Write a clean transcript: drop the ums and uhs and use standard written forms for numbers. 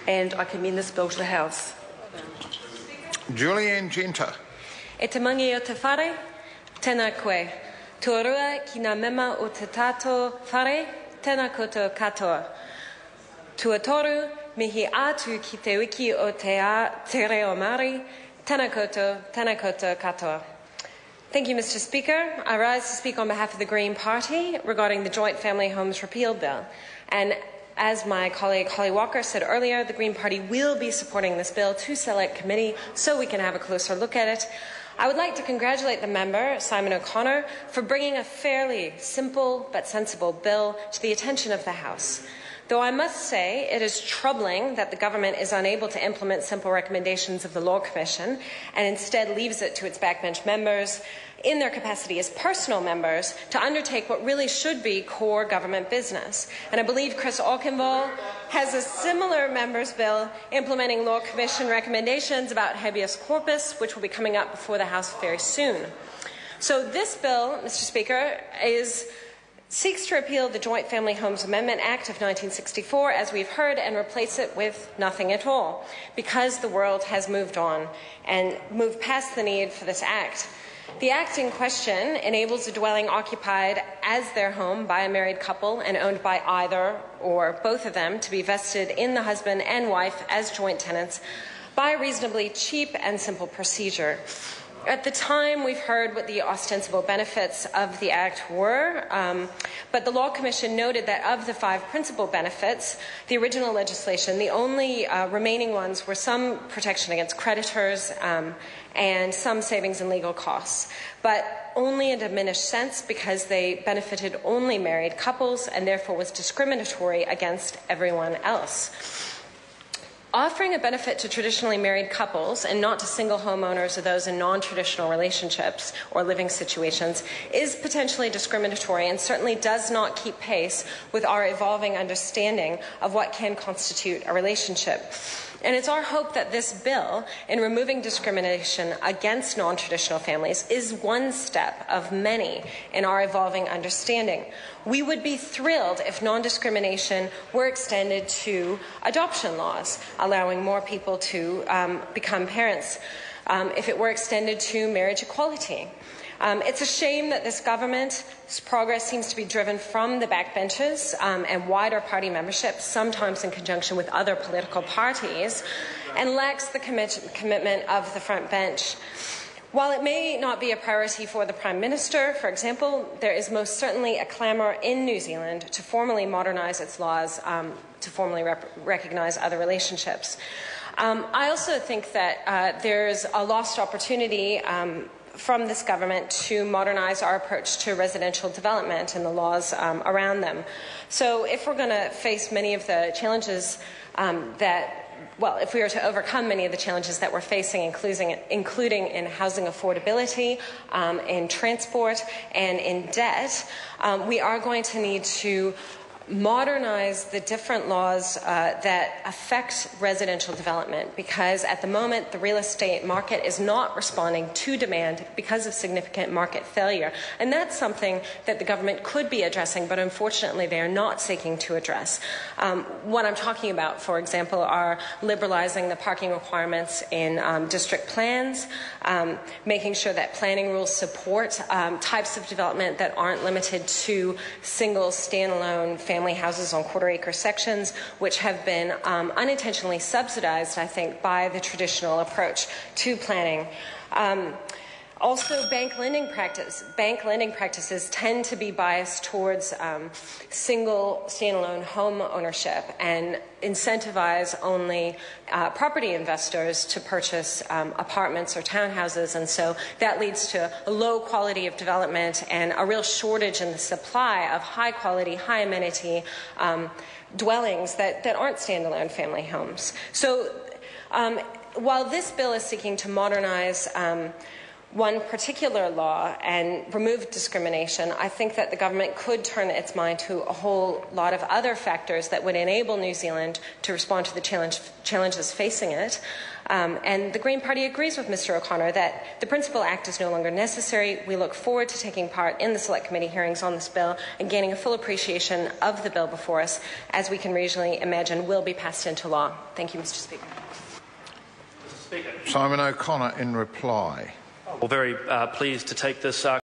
and I commend this bill to the House. Julianne Genter. E te mangi o te whare, tēnā koe. Tuarua ki ngā mema o te tātou whare, tēnā koutou katoa. Tuatoru, mihi atu ki te wiki o te reo Māori, tēnā koutou katoa. Thank you, Mr. Speaker. I rise to speak on behalf of the Green Party regarding the Joint Family Homes Repeal Bill. And as my colleague Holly Walker said earlier, the Green Party will be supporting this bill to Select Committee so we can have a closer look at it. I would like to congratulate the member, Simon O'Connor, for bringing a fairly simple but sensible bill to the attention of the House. Though I must say it is troubling that the government is unable to implement simple recommendations of the Law Commission and instead leaves it to its backbench members in their capacity as personal members to undertake what really should be core government business. And I believe Chris Aukenvall has a similar members' bill implementing Law Commission recommendations about habeas corpus, which will be coming up before the House very soon. So this bill, Mr. Speaker, seeks to repeal the Joint Family Homes Amendment Act of 1964, as we've heard, and replace it with nothing at all, because the world has moved on and moved past the need for this act. The act in question enables a dwelling occupied as their home by a married couple and owned by either or both of them to be vested in the husband and wife as joint tenants by a reasonably cheap and simple procedure. At the time, we've heard what the ostensible benefits of the Act were, but the Law Commission noted that of the 5 principal benefits, the original legislation, the only remaining ones were some protection against creditors and some savings in legal costs, but only in a diminished sense because they benefited only married couples and therefore was discriminatory against everyone else. Offering a benefit to traditionally married couples and not to single homeowners or those in non-traditional relationships or living situations is potentially discriminatory and certainly does not keep pace with our evolving understanding of what can constitute a relationship. And it's our hope that this bill, in removing discrimination against non-traditional families, is one step of many in our evolving understanding. We would be thrilled if non-discrimination were extended to adoption laws, allowing more people to become parents, if it were extended to marriage equality. It's a shame that this government's progress seems to be driven from the backbenches and wider party membership, sometimes in conjunction with other political parties, and lacks the commitment of the front bench. While it may not be a priority for the Prime Minister, for example, there is most certainly a clamour in New Zealand to formally modernise its laws, to formally recognise other relationships. I also think that there's a lost opportunity from this government to modernise our approach to residential development and the laws around them. So if we're going to face many of the challenges if we are to overcome many of the challenges that we're facing, including in housing affordability, in transport, and in debt, we are going to need to modernize the different laws that affect residential development, because at the moment the real estate market is not responding to demand because of significant market failure. And that's something that the government could be addressing, but unfortunately they are not seeking to address. What I'm talking about, for example, are liberalizing the parking requirements in district plans, making sure that planning rules support types of development that aren't limited to single standalone family houses on quarter-acre sections, which have been unintentionally subsidized, I think, by the traditional approach to planning. Also, bank lending practices tend to be biased towards single standalone home ownership and incentivize only property investors to purchase apartments or townhouses, and so that leads to a low quality of development and a real shortage in the supply of high quality, high amenity dwellings that aren't standalone family homes. So while this bill is seeking to modernize one particular law and remove discrimination, I think that the government could turn its mind to a whole lot of other factors that would enable New Zealand to respond to the challenges facing it. And the Green Party agrees with Mr. O'Connor that the Principal Act is no longer necessary. We look forward to taking part in the Select Committee hearings on this bill and gaining a full appreciation of the bill before us, as we can reasonably imagine will be passed into law. Thank you, Mr. Speaker. Simon O'Connor in reply. Well, very pleased to take this